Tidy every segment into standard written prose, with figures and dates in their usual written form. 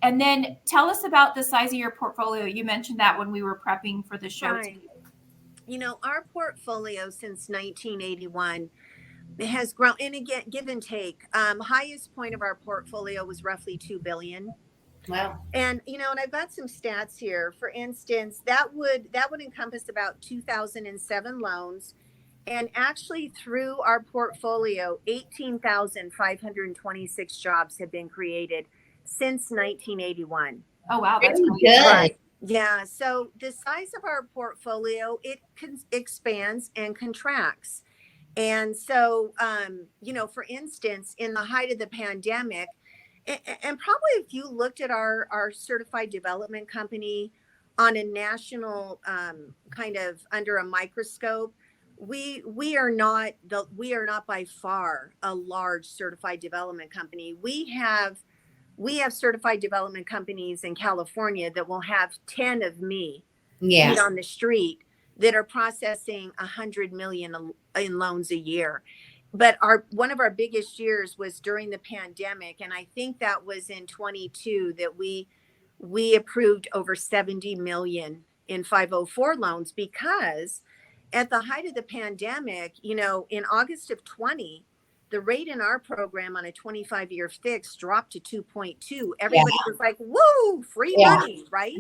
And then tell us about the size of your portfolio. You mentioned that when we were prepping for the show. Right. Our portfolio since 1981 has grown, and again, give and take. Highest point of our portfolio was roughly 2 billion. Wow. And and I've got some stats here. For instance, that would encompass about 2007 loans. And actually, through our portfolio, 18,526 jobs have been created since 1981. Oh, wow. That's Very great. good. Right. Yeah. So the size of our portfolio, it expands and contracts. And so, for instance, in the height of the pandemic, and probably if you looked at our certified development company on a national kind of under a microscope, we are not by far a large certified development company. We have certified development companies in California that will have 10 of me Yeah. on the street that are processing 100 million in loans a year. But one of our biggest years was during the pandemic, and I think that was in 22 that we approved over 70 million in 504 loans, because at the height of the pandemic, in August of 20, the rate in our program on a 25-year fix dropped to 2.2. Everybody was like, woo, free money, right?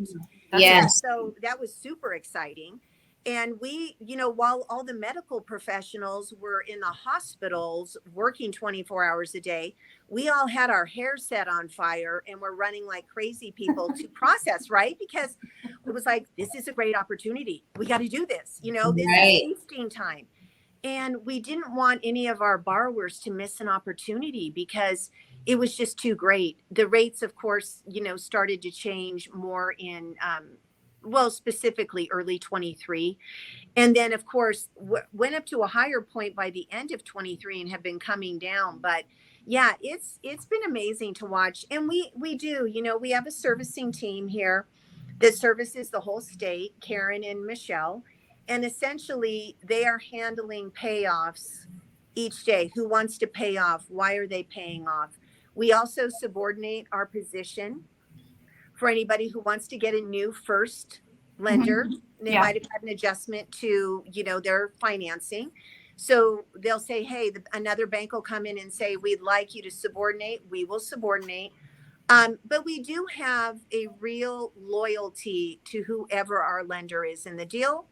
Yes. So that was super exciting. And we, while all the medical professionals were in the hospitals working 24 hours a day, we all had our hair set on fire and we're running like crazy people to process, right? Because it was like, this is a great opportunity. We got to do this. This is wasting time. And we didn't want any of our borrowers to miss an opportunity because it was just too great. The rates, of course, started to change more in, specifically early 23. And then, of course, went up to a higher point by the end of 23 and have been coming down. But yeah, it's been amazing to watch. And we do, we have a servicing team here that services the whole state, Karen and Michelle. And essentially, they are handling payoffs each day. Who wants to pay off? Why are they paying off? We also subordinate our position for anybody who wants to get a new first lender. They might have had an adjustment to, their financing. So they'll say, hey, another bank will come in and say, we'd like you to subordinate. We will subordinate. But we do have a real loyalty to whoever our lender is in the deal.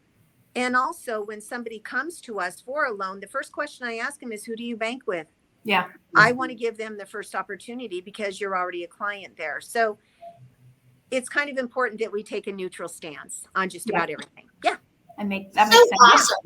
And also, when somebody comes to us for a loan, the first question I ask them is, who do you bank with? Yeah. I want to give them the first opportunity because you're already a client there. So it's kind of important that we take a neutral stance on just about everything. Yeah. That makes sense. Awesome.